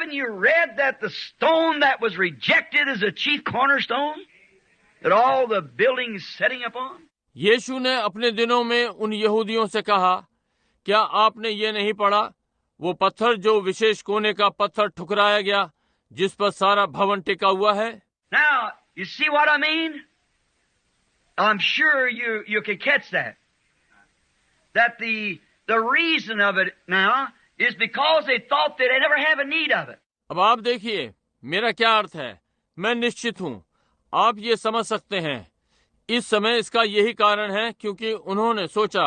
haven't you read that the stone that was rejected is the chief cornerstone that all the buildings setting upon? यीशु ने अपने दिनों में उन यहूदियों से कहा, क्या आपने ये नहीं पढ़ा, वो पत्थर जो विशेष कोने का पत्थर ठुकराया गया, जिस पर सारा भवन टिका हुआ है। Now, you see what I mean? I'm sure you can catch that. That the reason of it now is because they thought that they never have a need of it. अब आप देखिए मेरा क्या अर्थ है, मैं निश्चित हूँ आप ये समझ सकते हैं। इस समय इसका यही कारण है क्योंकि उन्होंने सोचा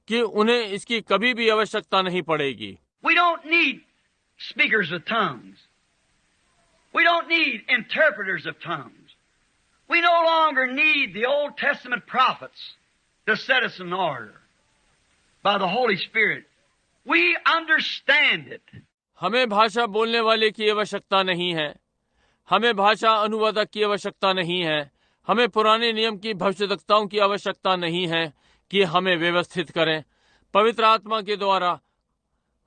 कि उन्हें इसकी कभी भी आवश्यकता नहीं पड़ेगी। We don't need speakers of tongues. We don't need interpreters of tongues. We no longer need the Old Testament prophets to set us in order by the Holy Spirit. We understand it. हमें भाषा बोलने वाले की आवश्यकता नहीं है, हमें भाषा अनुवादक की आवश्यकता नहीं है, हमें पुराने नियम की भविष्यद्वक्ताओं की आवश्यकता नहीं है कि हमें व्यवस्थित करें। पवित्र आत्मा के द्वारा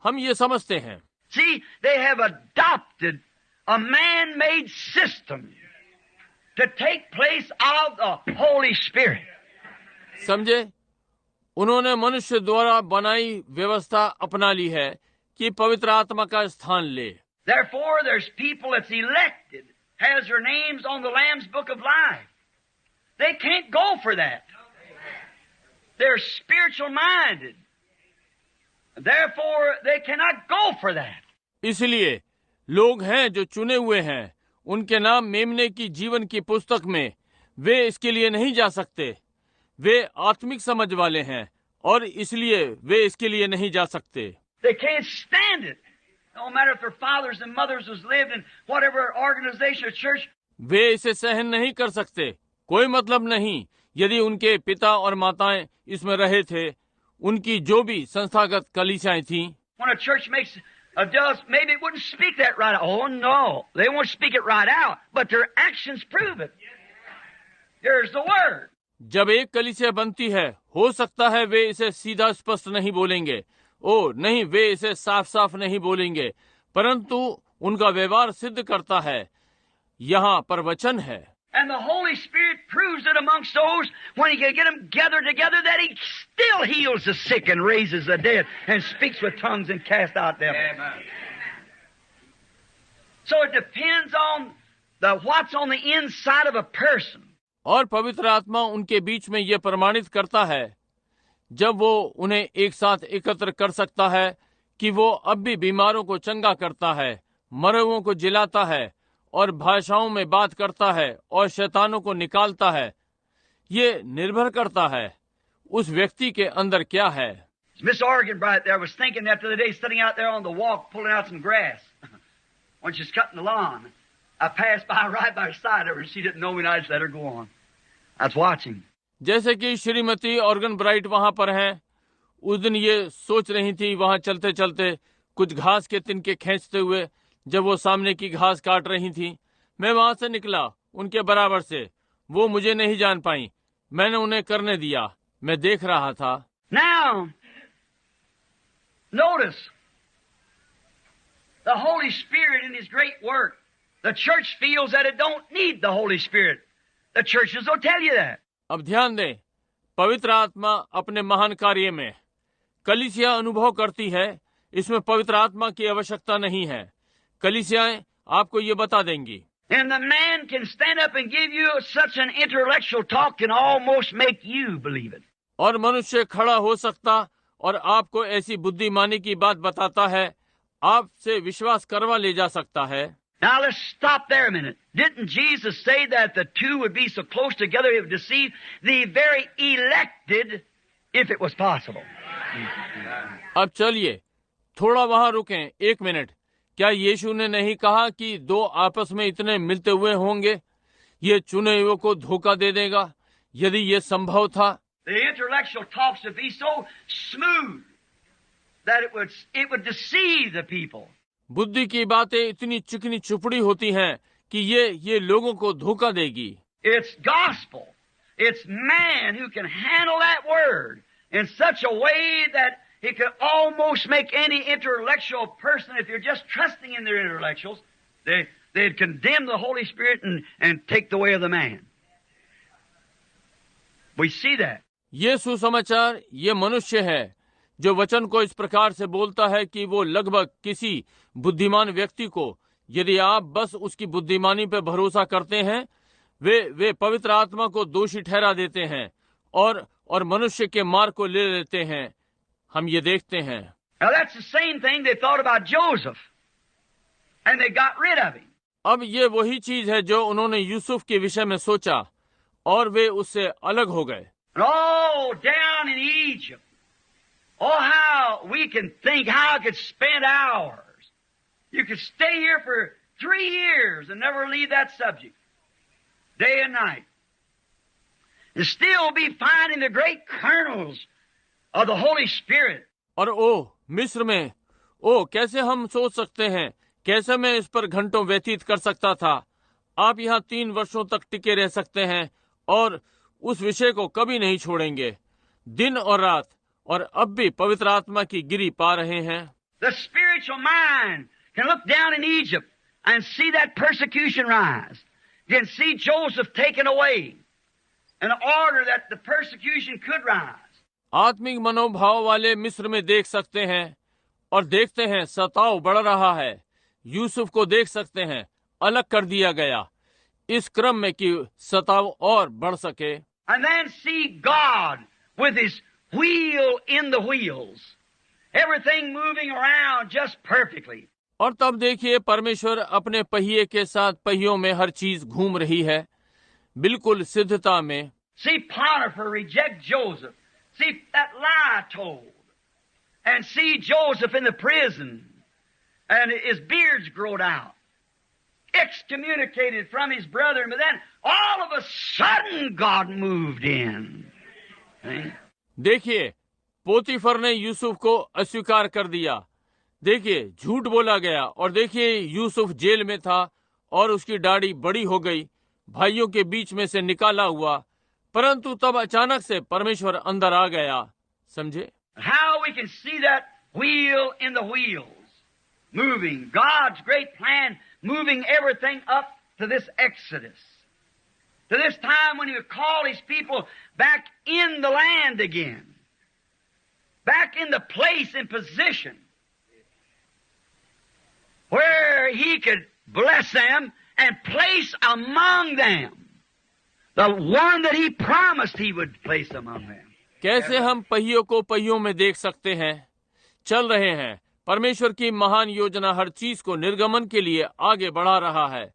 हम ये समझते हैं। See, they have adopted a man-made system to take place of the Holy Spirit. समझे, उन्होंने मनुष्य द्वारा बनाई व्यवस्था अपना ली है कि पवित्र आत्मा का स्थान ले। Therefore, there's people that's elected, has their names on the Lamb's Book of Life. They can't go for that. They're spiritual minded. Therefore, they cannot go for that. इसलिए लोग हैं जो चुने हुए हैं, उनके नाम मेमने की जीवन की पुस्तक में, वे इसके लिए नहीं जा सकते। वे आत्मिक समझ वाले हैं और इसलिए वे इसके लिए नहीं जा सकते। They can't stand it. No matter if their fathers and mothers has lived in whatever organization or church. वे इसे सहन नहीं कर सकते। कोई मतलब नहीं यदि उनके पिता और माताएं इसमें रहे थे, उनकी जो भी संस्थागत कलीसियाएं थीं। When a church makes does, maybe it wouldn't speak that right out. Oh no, they won't speak it right out, but their actions prove it. Here's the word. जब एक कलीसिया बनती है, हो सकता है वे इसे सीधा स्पष्ट नहीं बोलेंगे। ओ नहीं, वे इसे साफ साफ नहीं बोलेंगे, परंतु उनका व्यवहार सिद्ध करता है। यहाँ पर वचन है। And the Holy Spirit proves it amongst those when He can get them gathered together that He still heals the sick and raises the dead and speaks with tongues and casts out devils. Amen. So it depends on what's on the inside of a person. और पवित्र आत्मा उनके बीच में यह प्रमाणित करता है, जब वो उन्हें एक साथ एकत्र कर सकता है कि वो अब भी बीमारों को चंगा करता है, मरे हुओं को जिलाता है और भाषाओं में बात करता है और शैतानों को निकालता है। ये निर्भर करता है उस व्यक्ति के अंदर क्या है। Miss Organbright there was thinking that the other day, sitting out there on the walk, pulling out some grass when she's cutting the lawn. I passed by right by her side of her, and she didn't know me, and I just let her go on. I was watching. जैसे कि Shrimati organ bright वहां पर हैं, उस दिन ये सोच रही थी वहां चलते चलते कुछ घास के तिनके खींचते हुए, जब वो सामने की घास काट रही थी। मैं वहां से निकला उनके बराबर से। वो मुझे नहीं जान पाई, मैंने उन्हें करने दिया, मैं देख रहा था। Now, notice the Holy Spirit in His great work. The church feels that it don't need the Holy Spirit. The churches will tell you that. अब ध्यान दें, पवित्र आत्मा अपने महान कार्य में, कलीसिया अनुभव करती है इसमें पवित्र आत्मा की आवश्यकता नहीं है। कलीसियाएं आपको ये बता देंगी। And the man can stand up and give you such an intellectual talk can almost make you believe it. और मनुष्य खड़ा हो सकता और आपको ऐसी बुद्धिमानी की बात बताता है, आपसे विश्वास करवा ले जा सकता है। Now let's stop there a minute. Didn't Jesus say that the two would be so close together it would deceive the very elected if it was possible? अब चलिए थोड़ा वहां रुकें एक मिनट। क्या यीशु ने नहीं कहा कि दो आपस में इतने मिलते हुए होंगे, ये चुने हुए को धोखा दे देगा? यदि ये संभव था, The intellectual talks would be so smooth that it would deceive the people. बुद्धि की बातें इतनी चिकनी चुपड़ी होती हैं कि ये लोगों को धोखा देगी। It's gospel. It's man who can handle that word in such a way that he could almost make any intellectual person, if you're just trusting in their intellectuals, they'd condemn the Holy Spirit and take the way of the man. We see that. ये सुसमाचार ये मनुष्य है जो वचन को इस प्रकार से बोलता है कि वो लगभग किसी बुद्धिमान व्यक्ति को, यदि आप बस उसकी बुद्धिमानी पर भरोसा करते हैं, वे पवित्र आत्मा को दोषी ठहरा देते हैं और मनुष्य के मार्ग को ले लेते हैं। हम ये देखते हैं। Now that's the same thing they thought about Joseph, and they got rid of him. अब ये वही चीज है जो उन्होंने यूसुफ के विषय में सोचा और वे उससे अलग हो गए। And all down in Egypt, oh how we can think, how I could spend hours. You could stay here for 3 years and never leave that subject, day and night, and still be finding the great kernels of the Holy Spirit. और ओ मिस्र में, ओ कैसे हम सोच सकते हैं, कैसे मैं इस पर घंटों व्यतीत कर सकता था। आप यहाँ 3 वर्षों तक टिके रह सकते हैं और उस विषय को कभी नहीं छोड़ेंगे, दिन और रात, और अब भी पवित्र आत्मा की गिरी पा रहे हैं। The spiritual mind can look down in Egypt and see that persecution rise. You can see Joseph taken away in order that the persecution could rise. आत्मिक मनोभाव वाले मिस्र में देख सकते हैं और देखते हैं सताव बढ़ रहा है। यूसुफ को देख सकते हैं, अलग कर दिया गया इस क्रम में कि सताव और बढ़ सके। And then see God with His wheel in the wheels. Everything moving around just perfectly. और तब देखिए परमेश्वर अपने पहिए के साथ पहियों में हर चीज घूम रही है, बिल्कुल सिद्धता में। See Potiphar reject Joseph. See that lie told. And see Joseph in the prison. And his beard's growed out. Excommunicated from his brethren. But then all of a sudden God moved in. See? देखिए पोतीफर ने यूसुफ को अस्वीकार कर दिया। देखिए झूठ बोला गया और देखिए यूसुफ जेल में था और उसकी दाढ़ी बड़ी हो गई, भाइयों के बीच में से निकाला हुआ, परंतु तब अचानक से परमेश्वर अंदर आ गया। समझे? How we can see that wheel in the wheels, moving, God's great plan, moving everything up to this Exodus, to this time when He would call His people back in the land again, back in the place and position where He could bless them and place among them the one that He promised He would place among them. कैसे हम पहियों को पहियों में देख सकते हैं? चल रहे हैं। परमेश्वर की महान योजना हर चीज को निर्गमन के लिए आगे बढ़ा रहा है।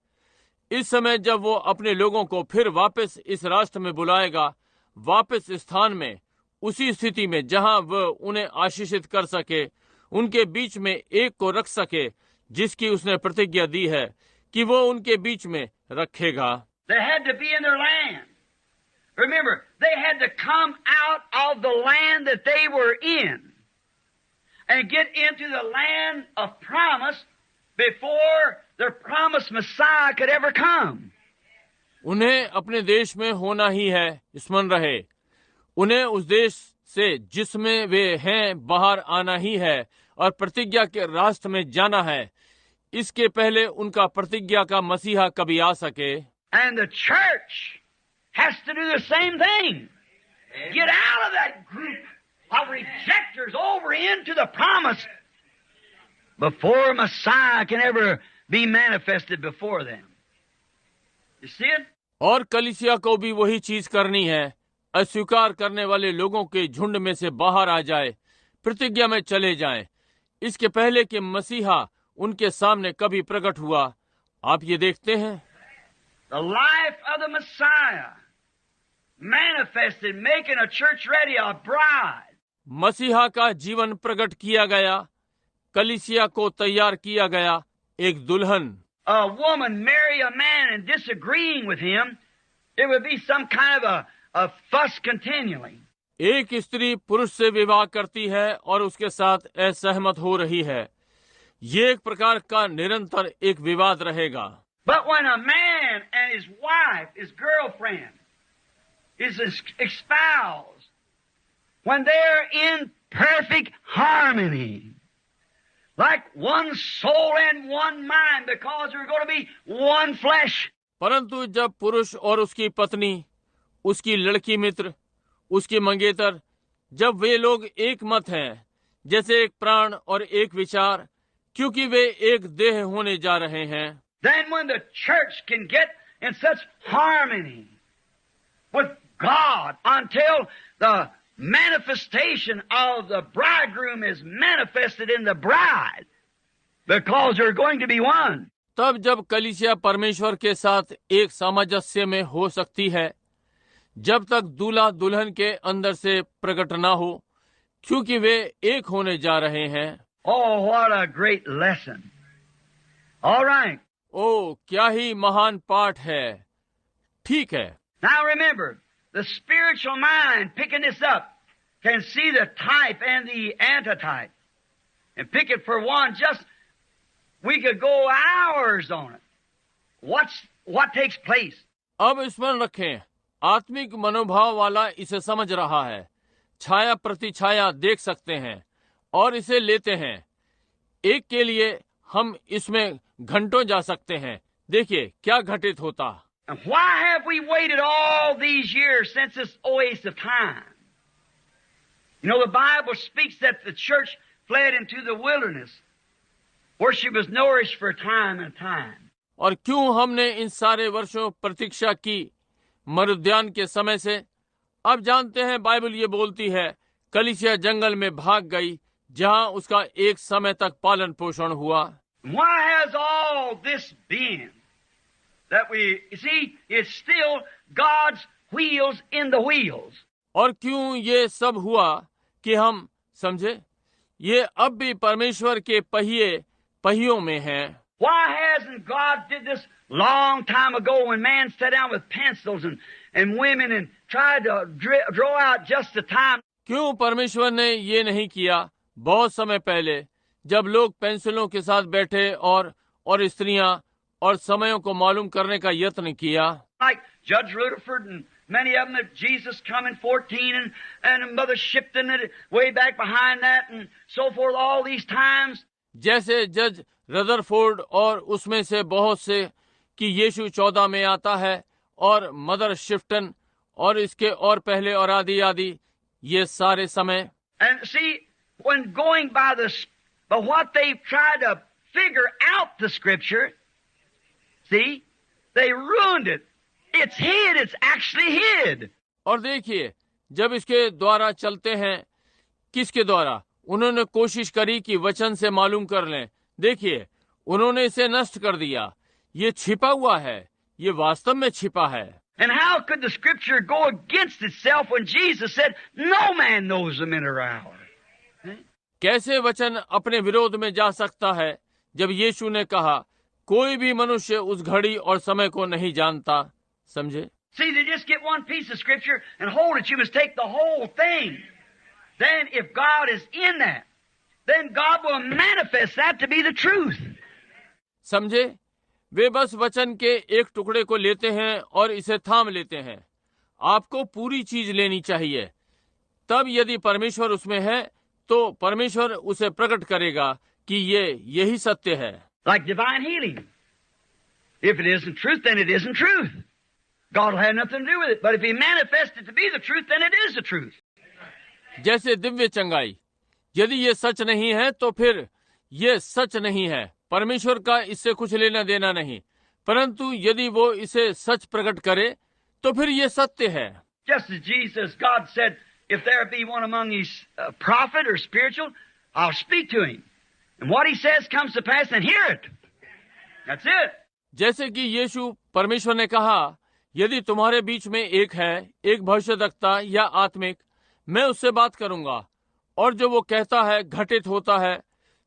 इस समय जब वो अपने लोगों को फिर वापस इस राष्ट्र में बुलाएगा, वापस स्थान में, उसी स्थिति में जहां वह उन्हें आशीषित कर सके, उनके बीच में एक को रख सके जिसकी उसने प्रतिज्ञा दी है कि वो उनके बीच में रखेगा। They had to be in their land. Remember, they had to come out of the land that they were in and get into the land of promise before their promised Messiah could ever come. उन्हें अपने देश में होना ही है, स्मरण रहे। उन्हें उस देश से जिसमें वे हैं बाहर आना ही है और प्रतिज्ञा के रास्ते में जाना है, इसके पहले उनका प्रतिज्ञा का मसीहा कभी आ सके। And the church has to do the same thing. Get out of that group of rejectors over into the promise before Messiah can ever be manifested before them. You see it? और कलीसिया को भी वही चीज करनी है। अस्वीकार करने वाले लोगों के झुंड में से बाहर आ जाए, प्रतिज्ञा में चले जाएं, इसके पहले कि मसीहा उनके सामने कभी प्रकट हुआ। आप ये देखते हैं The life of the Messiah manifested, making a church ready, a bride. मसीहा का जीवन प्रकट किया गया, कलीसिया को तैयार किया गया, एक दुल्हन। A woman marry a man and disagreeing with him, it would be some kind of a fuss continually. एक स्त्री पुरुष से विवाह करती है और उसके साथ असहमत हो रही है, ये एक प्रकार का निरंतर एक विवाद रहेगा। But when a man and his wife, his girlfriend, is espoused, when they're in perfect harmony. Like one soul and one mind, because they're going to be one flesh. परंतु जब पुरुष और उसकी पत्नी, उसकी लड़की मित्र, उसकी मंगेतर, जब वे लोग एक मत हैं, जैसे एक प्राण और एक विचार, क्योंकि वे एक देह होने जा रहे हैं, Then when the church can get in such harmony with God until the manifestation of the bridegroom is manifested in the bride, because they're going to be one. तब जब कलीसिया परमेश्वर के साथ एक सामंजस्य में हो सकती है, जब तक दूल्हा दुल्हन के अंदर से प्रकट ना हो, क्योंकि वे एक होने जा रहे हैं। Oh, what a great lesson. All right. ओ, क्या ही महान पाठ है। ठीक है। Now remember, the spiritual mind picking this up can see the type and the antitype and pick it for one. Just, we could go hours on it. What takes place? अब स्मरण रखें, आत्मिक मनोभाव वाला इसे समझ रहा है, छाया प्रति छाया देख सकते हैं और इसे लेते हैं। एक के लिए हम इसमें घंटों जा सकते हैं। देखिए क्या घटित होता। And why have we waited all these years since this oasis of time? You know, the Bible speaks that the church fled into the wilderness where she was nourished for time and time. और क्यों हमने इन सारे वर्षों प्रतीक्षा की मरुद्यान के समय से? अब जानते हैं बाइबल ये बोलती है, कलीसिया जंगल में भाग गई जहां उसका एक समय तक पालन पोषण हुआ। Why has all this been? That we see, it's still God's wheels in the wheels. और क्यों ये सब हुआ कि हम समझे, ये अब भी परमेश्वर के पहिए पहियों में हैं। Why hasn't God did this long time ago when man sat down with pencils and women and tried to draw out just the time? क्यों परमेश्वर ने ये नहीं किया बहुत समय पहले, जब लोग पेंसिलों के साथ बैठे और स्त्रियां और समयों को मालूम करने का यत्न किया? Like Judge Rutherford and many of them, that Jesus come in 14 and Mother Shipton way back behind that and so forth, all these times. जैसे जज रदरफोर्ड और उसमें से बहुत से कि यीशु 14 में आता है और मदर शिफ्टन और इसके और पहले और आदि ये सारे समय। And see, when going by what they tried to figure out the scripture, see, they ruined it. It's hid. It's actually hid. और देखिए, जब इसके द्वारा चलते हैं, किसके द्वारा? उन्होंने कोशिश करी कि वचन से मालूम कर लें। देखिए, उन्होंने इसे नष्ट कर दिया। ये छिपा हुआ है, ये वास्तव में छिपा है। And how could the scripture go against itself when Jesus said, "No man knows the minute or hour"? कैसे वचन अपने विरोध में जा सकता है जब यीशु ने कहा, कोई भी मनुष्य उस घड़ी और समय को नहीं जानता? समझे? See, they just get one piece of scripture and hold it. You must take the whole thing. Then if God is in that, then God will manifest that to be the truth. समझे? वे बस वचन के एक टुकड़े को लेते हैं और इसे थाम लेते हैं। आपको पूरी चीज लेनी चाहिए। तब यदि परमेश्वर उसमें है तो परमेश्वर उसे प्रकट करेगा कि ये यही सत्य है। Like divine healing. If it isn't truth, then it isn't truth. God will have nothing to do with it. But if He manifests it to be the truth, then it is the truth. जैसे दिव्य चंगाई, यदि ये सच नहीं है तो फिर ये सच नहीं है। परमेश्वर का इससे कुछ लेना देना नहीं, परंतु यदि वो इसे सच प्रकट करे तो फिर ये सत्य है। Just as Jesus, God said, if there be one among you prophet or spiritual, I'll speak to him. And what he says comes to pass, and hear it. That's it. जैसे कि यीशु परमेश्वर ने कहा, यदि तुम्हारे बीच में एक है, एक भविष्यद्वक्ता या आत्मिक, मैं उससे बात करूंगा और जो वो कहता है घटित होता है,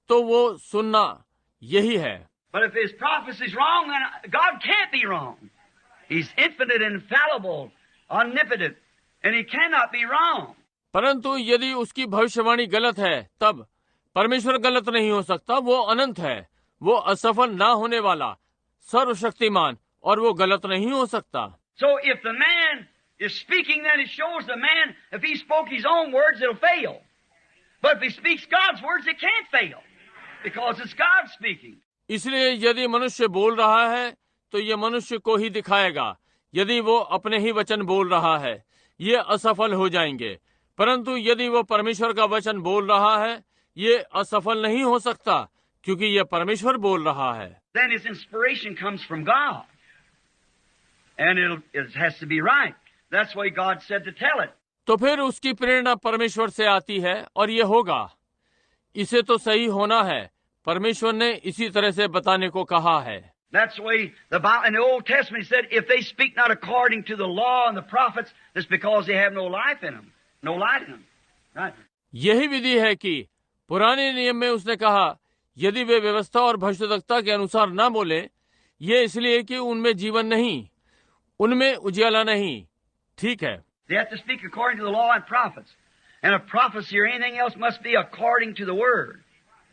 तो वो सुनना यही है। But if his prophecy is wrong, then God can't be wrong. He's infinite, infallible, omnipotent, and he cannot be wrong. परंतु यदि उसकी भविष्यवाणी गलत है, तब परमेश्वर गलत नहीं हो सकता। वो अनंत है, वो असफल ना होने वाला, सर्वशक्तिमान, और वो गलत नहीं हो सकता। So if the man is speaking, then it shows the man, if he spoke his own words, it'll fail. But if he speaks God's words, it can't fail because it's God speaking. इसलिए यदि मनुष्य बोल रहा है तो ये मनुष्य को ही दिखाएगा। यदि वो अपने ही वचन बोल रहा है ये असफल हो जाएंगे, परंतु यदि वो परमेश्वर का वचन बोल रहा है ये असफल नहीं हो सकता क्योंकि ये परमेश्वर बोल रहा है। Then his inspiration comes from God. And it has to be right. That's why God said to tell it. तो फिर उसकी प्रेरणा परमेश्वर से आती है और ये होगा। इसे तो सही होना है, परमेश्वर ने इसी तरह से बताने को कहा है। That's why the Bible in the Old Testament said, if they speak not according to the law and the prophets, it's because they have no life in them, no light in them. Right? यही विधि है कि पुराने नियम में उसने कहा, यदि वे व्यवस्था और भविष्यद्वक्ता के अनुसार ना बोले, ये इसलिए कि उनमें जीवन नहीं, उनमें उजियाला नहीं। ठीक है, They have to speak according to the law and prophets. And a prophecy or anything else must be according to the word.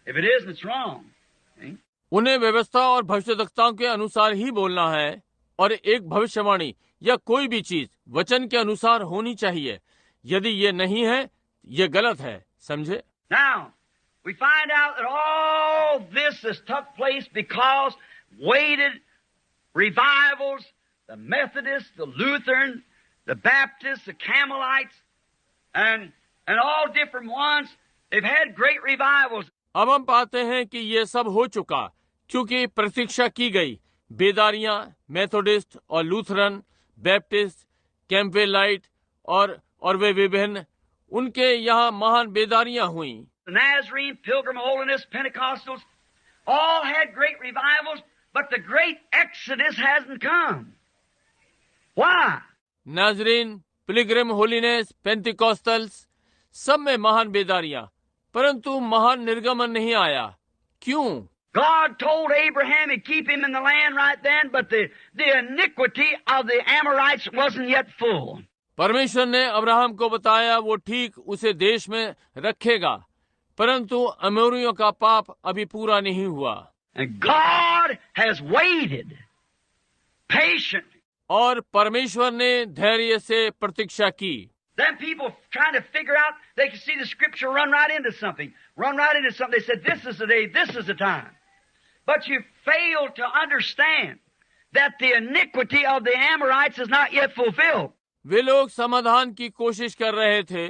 If it isn't, it's wrong. See? उन्हें व्यवस्था और भविष्यद्वक्ताओं के अनुसार ही बोलना है और एक भविष्यवाणी या कोई भी चीज वचन के अनुसार होनी चाहिए। यदि ये नहीं है, ये गलत है। समझे? Now, we find out that all this has took place because waited revivals, the Methodists, the Lutheran, the Baptists, the Carmelites, and all different ones, they've had great revivals. अब हम पाते हैं कि ये सब हो चुका क्योंकि प्रतीक्षा की गई। बेदारियां, मेथोडिस्ट और लूथरन, बैप्टिस्ट, कैम्पेलाइट और वे विभिन्न, उनके यहाँ महान बेदारियां हुई। The Nazarene, Pilgrim Holiness, Pentecostals, all had great revivals, but the great exodus hasn't come. Why? नाजरीन, पिलग्रिम होलीनेस, पेंटिकॉस्टल्स, सब में महान बेदारियां, परंतु महान निर्गमन नहीं आया। क्यों? God told Abraham he'd keep him in the land right then, but the iniquity of the Amorites wasn't yet full. परमेश्वर ने अब्राहम को बताया वो ठीक उसे देश में रखेगा, परंतु अमोरियों का पाप अभी पूरा नहीं हुआ। And God has waited patiently. और परमेश्वर ने धैर्य से प्रतीक्षा की। Then people trying to figure out, they can see the scripture run right into something. They said, this is the day, this is the time. But you fail to understand that the iniquity of the Amorites is not yet fulfilled. वे लोग समाधान की कोशिश कर रहे थे।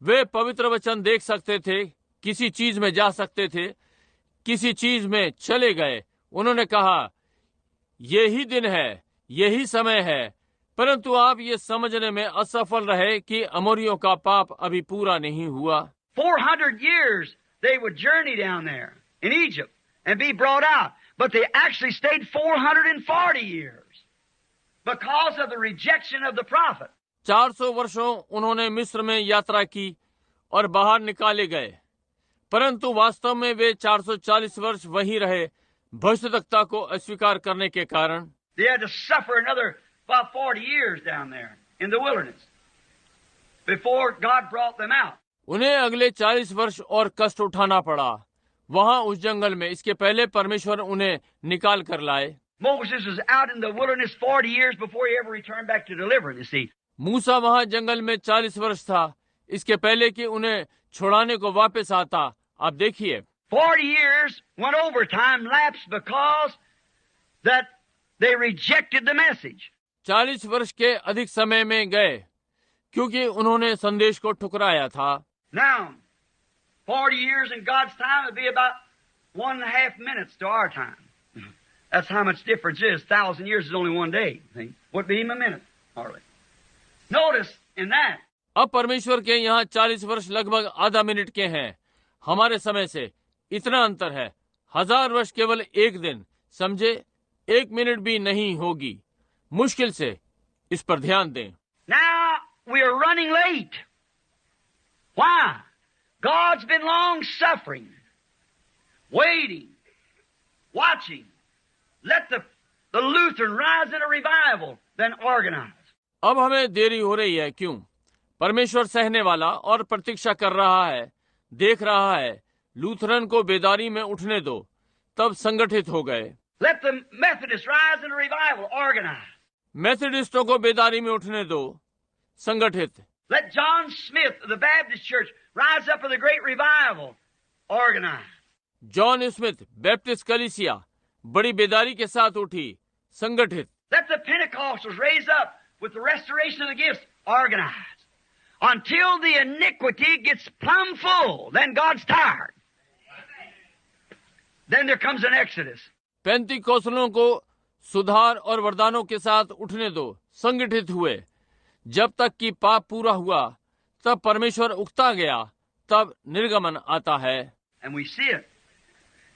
वे पवित्र वचन देख सकते थे, किसी चीज में जा सकते थे, किसी चीज में चले गए। उन्होंने कहा, यही दिन है, यही समय है, परंतु आप ये समझने में असफल रहे कि अमोरियों का पाप अभी पूरा नहीं हुआ। 400 years they would journey down there in Egypt and be brought out, but they actually stayed 440 years because of the rejection of the prophet. 400 वर्षों उन्होंने मिस्र में यात्रा की और बाहर निकाले गए, परंतु वास्तव में वे 440 वर्ष वहीं रहे भविष्यद्वक्ता को अस्वीकार करने के कारण। They had to suffer another about 40 years down there in the wilderness before God brought them out. उन्हें अगले 40 वर्ष और कष्ट उठाना पड़ा वहां उस जंगल में, इसके पहले परमेश्वर उन्हें निकाल कर लाए। Moses was out in the wilderness 40 years before he ever returned back to deliver, you see. मूसा वहां जंगल में 40 वर्ष था, इसके पहले कि उन्हें छुड़ाने को वापस आता। आप देखिए, 40 years went over, time lapsed because that they rejected the message. 40 वर्ष के अधिक समय में गए क्योंकि उन्होंने संदेश को ठुकराया था। Now, 40 years in God's time would be about 1.5 minutes to our time. That's how much difference is. 1,000 years is only one day. See? Would be even a minute, hardly. Notice in that. अब परमेश्वर के यहाँ 40 वर्ष लगभग आधा minute के हैं। हमारे समय से इतना अंतर है। 1000 वर्ष केवल एक दिन, समझे? 1 मिनट भी नहीं होगी, मुश्किल से। इस पर ध्यान दें। Now we are running late. Why? God's been long suffering, waiting, watching. Let the Lutheran rise in a revival, then organize. अब हमें देरी हो रही है। क्यों? परमेश्वर सहने वाला और प्रतीक्षा कर रहा है, देख रहा है। लूथरन को बेदारी में उठने दो, तब संगठित हो गए। Let the Methodists rise in a revival, organize. मेथोडिस्टों को बेदारी में उठने दो, संगठित। Let John Smith of the Baptist Church rise up with a great revival, organized. John Smith Baptist कलीसिया बड़ी बेदारी के साथ उठी, संगठित। Let the Pentecostals raise up with the restoration of the gifts, organized. Until the iniquity gets plumb full, then God's tired. Then there comes an exodus. पेंतिकोस्तलों को सुधार और वरदानों के साथ उठने दो, संगठित हुए। जब तक कि पाप पूरा हुआ, तब परमेश्वर उकता गया, तब निर्गमन आता है। And we see it.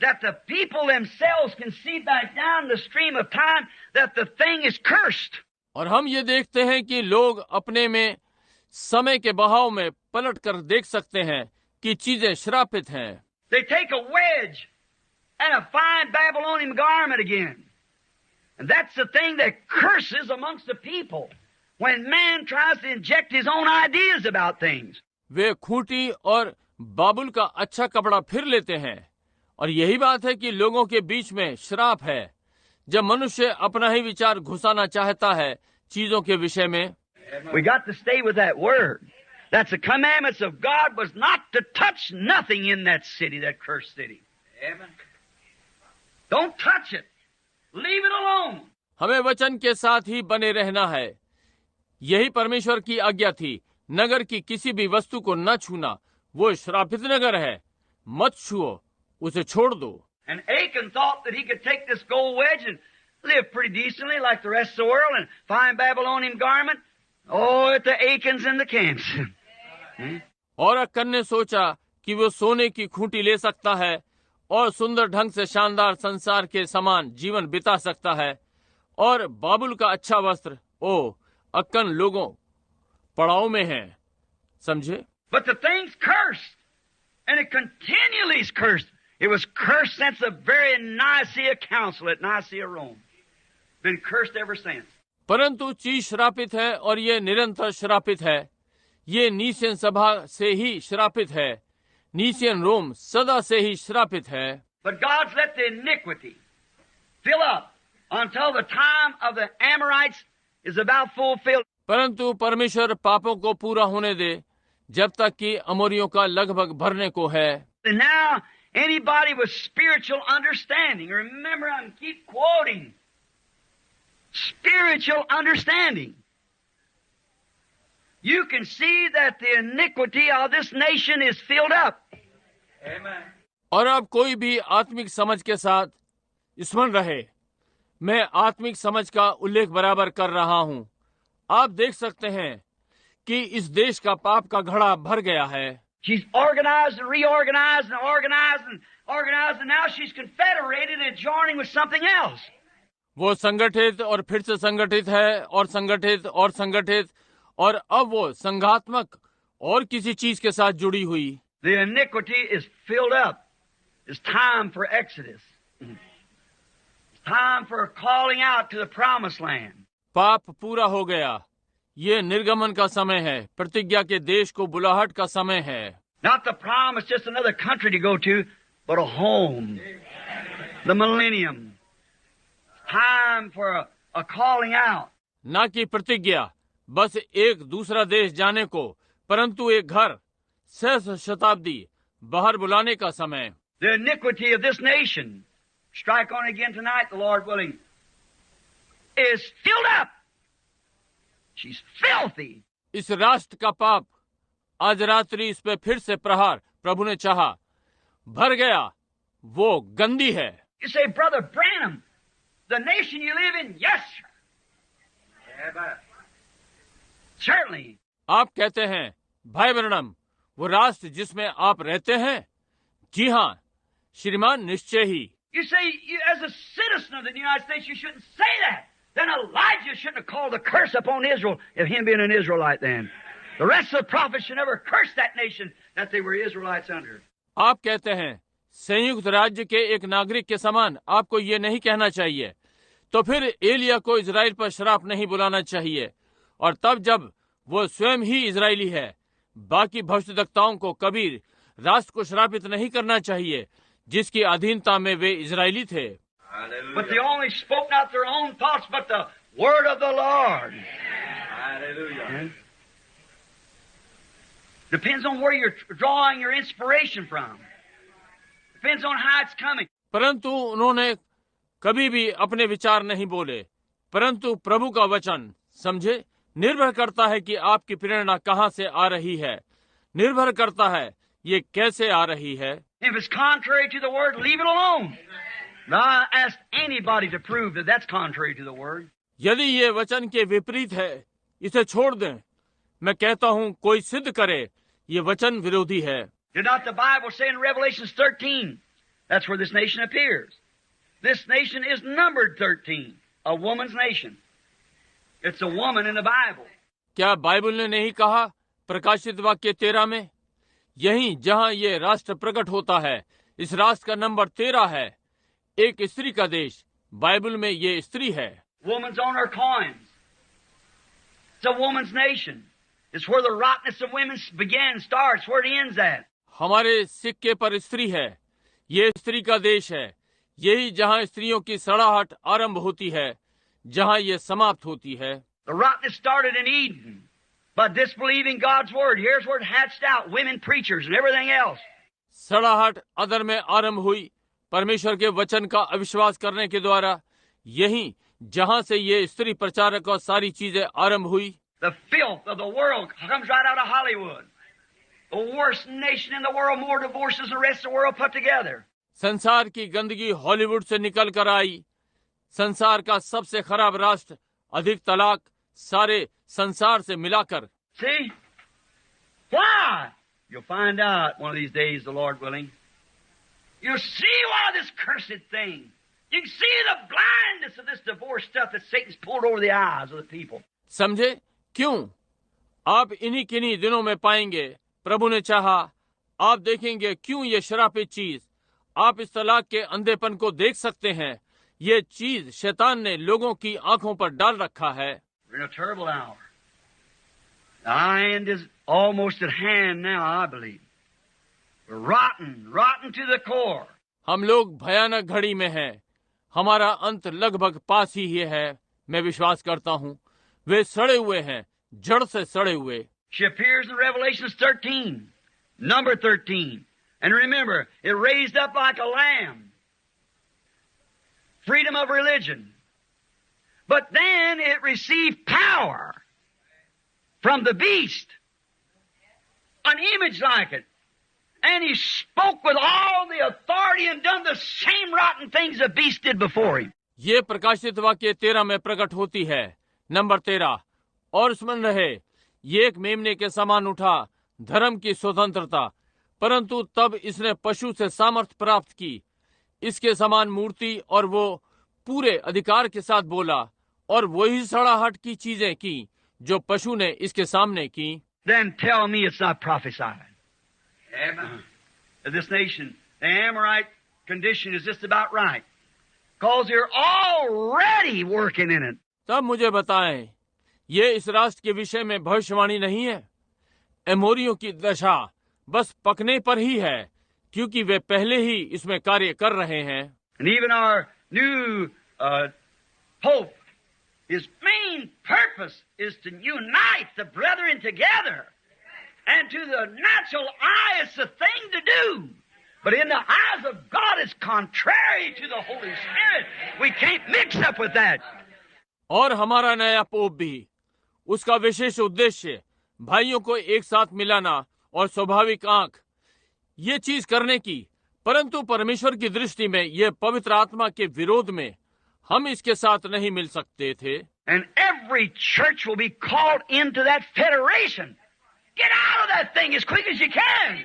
That the people themselves can see back down the stream of time that the thing is cursed. और हम ये देखते हैं कि लोग अपने में समय के बहाव में पलट कर देख सकते हैं कि चीजें श्रापित हैं। They take a wedge and a fine Babylonian garment again. And that's the thing that curses amongst the people when man tries to inject his own ideas about things. वे खूंटी और बाबुल का अच्छा कपड़ा फिर लेते हैं, और यही बात है कि लोगों के बीच में श्राप है जब मनुष्य अपना ही विचार घुसाना चाहता है चीजों के विषय में। We got to stay with that word. That's the commandments of God was not to touch nothing in that city, that cursed city. Amen. Don't touch it. Leave it alone. हमें वचन के साथ ही बने रहना है। यही परमेश्वर की आज्ञा थी, नगर की किसी भी वस्तु को न छूना, वो श्रापित नगर है, मत छुओ, उसे छोड़ दो। And Achan thought that he could take this gold wedge and live pretty decently like the rest of the world and fine Babylonian garment. Oh, at the Achans in the camps. और अक्कन ने सोचा कि वो सोने की खूंटी ले सकता है और सुंदर ढंग से शानदार संसार के समान जीवन बिता सकता है, और बाबुल का अच्छा वस्त्र, ओ अक्कन लोगों पड़ाव में है, समझे। But the thing's cursed, and it continually is cursed. It was cursed since the very Nicaea Council at Nicaea, Rome. Been cursed ever since. परंतु चीज श्रापित है और ये निरंतर श्रापित है। ये नीसियन सभा से ही श्रापित है, नीसियन रोम सदा से ही श्रापित है। But God's let the iniquity fill up until the time of the Amorites is about fulfilled. परंतु परमेश्वर पापों को पूरा होने दे जब तक कि अमोरियों का लगभग भरने को है। And now anybody with spiritual understanding, remember I keep quoting, spiritual understanding. You can see that the iniquity of this nation is filled up. Amen. और अब कोई भी आत्मिक समझ के साथ स्मरण रहे, मैं आत्मिक समझ का उल्लेख बराबर कर रहा हूं। आप देख सकते हैं कि इस देश का पाप का घड़ा भर गया है। She's organized and reorganized and organized and organized, and now she's confederated and joining with something else. वो संगठित और फिर से संगठित है और संगठित और संगठित, और अब वो संघात्मक और किसी चीज के साथ जुड़ी हुई। The iniquity is filled up. It's time for Exodus. It's time for calling out to the promised land. पाप पूरा हो गया, ये निर्गमन का समय है, प्रतिज्ञा के देश को बुलाहट का समय है। Not the promise, just another country to go to, but a home. The millennium. Time for a calling out. ना कि प्रतिज्ञा, बस एक दूसरा देश जाने को, परंतु एक घर, सहस्र शताब्दी बाहर बुलाने का समय। The iniquity of this nation, strike on again tonight, the Lord willing, is filled up. She's filthy. इस राष्ट्र का पाप आज रात्रि इस पे फिर से प्रहार प्रभु ने चाहा, भर गया, वो गंदी है। You say, Brother Branham, the nation you live in, yes, sir. Certainly. आप कहते हैं, भाई ब्रैनम, वो राष्ट्र जिसमें आप रहते हैं, जी हाँ श्रीमान, निश्चय ही। You say, as a citizen of the United States, you shouldn't say that. Then Elijah shouldn't have called the curse upon Israel, if him being an Israelite then. The rest of the prophets should never curse that nation that they were Israelites under. आप कहते हैं, संयुक्त राज्य के एक नागरिक के समान आपको ये नहीं कहना चाहिए, तो फिर एलिया को इजराइल पर श्राप नहीं बुलाना चाहिए, और तब जब वो स्वयं ही इजरायली है, बाकी भविष्यद्वक्ताओं को कभी राष्ट्र को श्रापित नहीं करना चाहिए जिसकी अधीनता में वे इजरायली थे। But they only spoke not their own thoughts, but the word of the Lord. Hallelujah. Depends on where you're drawing your inspiration from. Depends on how it's coming. परंतु उन्होंने कभी भी अपने विचार नहीं बोले, परंतु प्रभु का वचन, समझे, निर्भर करता है कि आपकी प्रेरणा कहाँ से आ रही है, निर्भर करता है ये कैसे आ रही है। If it's contrary to the word, leave it alone. Now, I ask anybody to prove that that's contrary to the word. यदि ये वचन के विपरीत है, इसे छोड़ दें। मैं कहता हूँ कोई सिद्ध करे ये वचन विरोधी है। Did not the Bible say in Revelation 13? That's where this nation appears. This nation is numbered 13, a woman's nation. It's a woman in the Bible. क्या बाइबल ने नहीं कहा प्रकाशित वाक्य 13 में, यहीं जहां ये राष्ट्र प्रकट होता है, इस राष्ट्र का नंबर 13 है, एक स्त्री का देश, बाइबल में ये स्त्री है। Woman's on her coins. It's a woman's nation. It's where the rottenness of women begins, starts, where it ends at. हमारे सिक्के पर स्त्री है, ये स्त्री का देश है, यही जहां स्त्रियों की सड़ाहट आरंभ होती है, जहां ये समाप्त होती है। The rottenness started in Eden by disbelieving God's word. Here's where it hatched out, women preachers and everything else. सड़ाहट अदर में आरंभ हुई परमेश्वर के वचन का अविश्वास करने के द्वारा, यही जहां से ये स्त्री प्रचारक और सारी चीजें आरंभ हुई। The filth of the world comes right out of Hollywood. The worst nation in the world, more divorces than the rest of the world put together. संसार की गंदगी हॉलीवुड से निकल कर आई। संसार का सबसे खराब राष्ट्र, अधिक तलाक सारे संसार से मिलाकर। See? Why? You'll find out one of these days, the Lord willing. You'll see why this cursed thing. You can see the blindness of this divorce stuff that Satan's pulled over the eyes of the people. समझे क्यों? आप इन्हीं किन्हीं दिनों में पाएंगे, प्रभु ने चाहा, आप देखेंगे क्यों ये शरापित चीज, आप इस तलाक के अंधेपन को देख सकते हैं। ये चीज शैतान ने लोगों की आंखों पर डाल रखा है। We're in a terrible hour. The end is almost at hand now, I believe. We're rotten to the core. हम लोग भयानक घड़ी में हैं। हमारा अंत लगभग पास ही है, मैं विश्वास करता हूँ। वे सड़े हुए हैं, जड़ से सड़े हुए। She appears in Revelation 13, number 13. And remember, it raised up like a lamb. Freedom of religion. But then it received power from the beast. An image like it. And he spoke with all the authority and done the same rotten things the beast did before him. ये प्रकाशित वाक्य 13 में प्रकट होती है, number 13। और स्मरण रहे, ये एक मेमने के समान उठा, धर्म की स्वतंत्रता, परंतु तब इसने पशु से सामर्थ प्राप्त की, इसके समान मूर्ति, और वो पूरे अधिकार के साथ बोला, और वही सड़ाहट की चीजें की जो पशु ने इसके सामने की। Then tell me it's not prophesied. This nation, the Amorite condition is just about right. Because you're already working in it. तब मुझे बताएं, ये इस राष्ट्र के विषय में भविष्यवाणी नहीं है। एमोरियों की दशा बस पकने पर ही है, क्योंकि वे पहले ही इसमें कार्य कर रहे हैं। And even our new Pope, his main purpose is to unite the brethren together. And to the natural eye, it's the thing to do. But in the eyes of God, it's contrary to the Holy Spirit. We can't mix up with that. और हमारा नया pope भी, उसका विशेष उद्देश्य भाइयों को एक साथ मिलाना और स्वाभाविक आंख, ये चीज करने की, परंतु परमेश्वर की दृष्टि में ये पवित्र आत्मा के विरोध में हम इसके साथ नहीं मिल सकते थे। And every church will be called into that federation. Get out of that thing as quick as you can.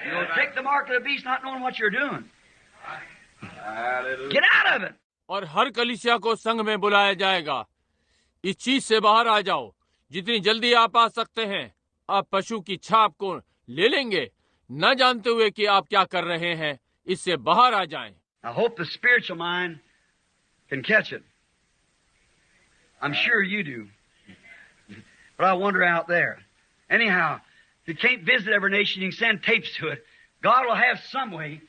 You'll take the mark of the beast not knowing what you're doing. Get out of it. और हर कलीसिया को संघ में बुलाया जाएगा। इस चीज से बाहर आ जाओ, जितनी जल्दी आप आ सकते हैं। आप पशु की छाप को ले लेंगे, न जानते हुए कि आप क्या कर रहे हैं। इससे बाहर आ जाएं। I hope the spiritual mind can catch it. I'm sure you do. But I wonder out there. Anyhow, if you can't visit every nation, you can send tapes to it. God will have some way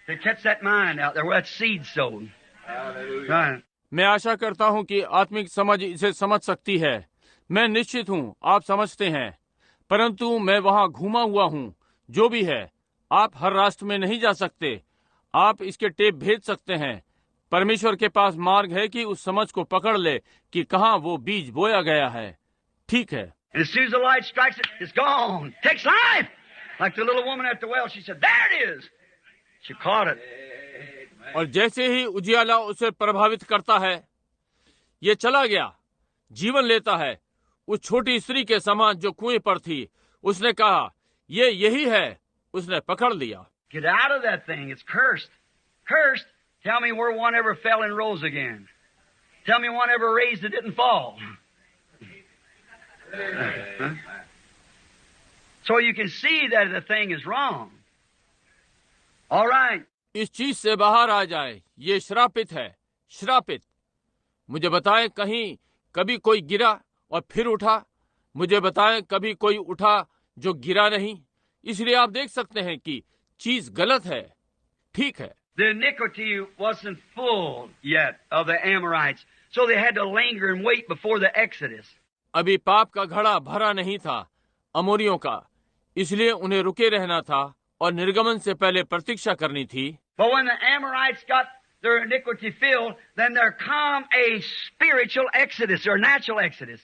to catch that mind out there where that seed's sown. Right. मैं आशा करता हूं कि आत्मिक समझ इसे समझ सकती है। मैं निश्चित हूं आप समझते हैं, परंतु मैं वहां घूमा हुआ हूं। जो भी है, आप हर राष्ट्र में नहीं जा सकते। आप इसके टेप भेज सकते हैं। परमेश्वर के पास मार्ग है कि उस समझ को पकड़ ले कि कहाँ वो बीज बोया गया है। ठीक है। And as soon as the light strikes it, it's gone. Takes life. Like the little woman at the well, she said, "There it is." She caught it. और जैसे ही उजियाला उसे प्रभावित करता है, ये चला गया, जीवन लेता है। उस छोटी स्त्री के समान जो कुएं पर थी, उसने कहा, ये यही है। उसने पकड़ लिया। Get out of that thing. It's cursed. Cursed. Tell me where one ever fell and rose again. Tell me one ever raised that didn't fall. Huh? So you can see that the thing is wrong. All right. इस चीज से बाहर आ जाए, ये श्रापित है, श्रापित। मुझे बताएं कहीं कभी कोई गिरा और फिर उठा। मुझे बताएं कभी कोई उठा जो गिरा नहीं। इसलिए आप देख सकते हैं कि चीज गलत है। ठीक है। The iniquity wasn't full yet of the Amorites, so they had to linger and wait before the Exodus. अभी पाप का घड़ा भरा नहीं था अमोरियों का, इसलिए उन्हें रुके रहना था और निर्गमन से पहले प्रतीक्षा करनी थी। But when the Amorites got their iniquity filled, then there come a spiritual exodus or natural exodus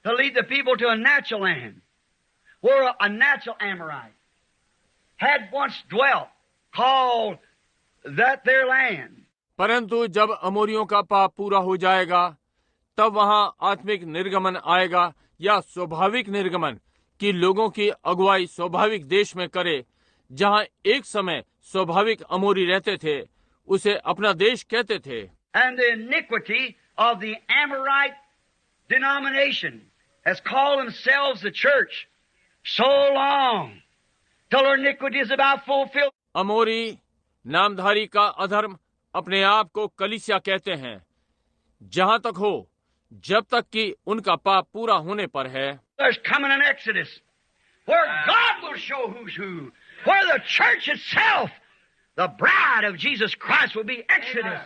to lead the people to a natural land, where a natural Amorite had once dwelt, called that their land. परंतु जब अमोरियों का पाप पूरा हो जाएगा, तब वहां आत्मिक निर्गमन आएगा या स्वाभाविक निर्गमन कि लोगों की अगुवाई स्वाभाविक देश में करे, जहां एक समय स्वाभाविक अमोरी रहते थे। उसे अपना देश कहते थे। And the iniquity of the Amorite denomination has called themselves the church so long till their iniquity is about fulfilled. अमोरी नामधारी का अधर्म अपने आप को कलीसिया कहते हैं, जहां तक हो, जब तक कि उनका पाप पूरा होने पर है। There's coming an exodus where God will show who's who, where the church itself, the bride of Jesus Christ, will be exodus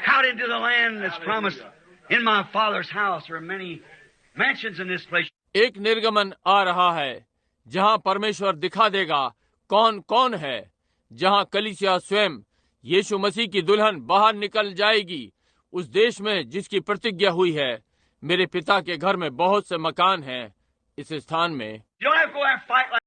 out into the land that's promised. In my Father's house there are many mansions in this place. एक निर्गमन आ रहा है जहां परमेश्वर दिखा देगा कौन कौन है, जहां कलीसिया स्वयं यीशु मसीह की दुल्हन बाहर निकल जाएगी उस देश में जिसकी प्रतिज्ञा हुई है। मेरे पिता के घर में बहुत से मकान हैं इस स्थान में। You don't have to go out and fight like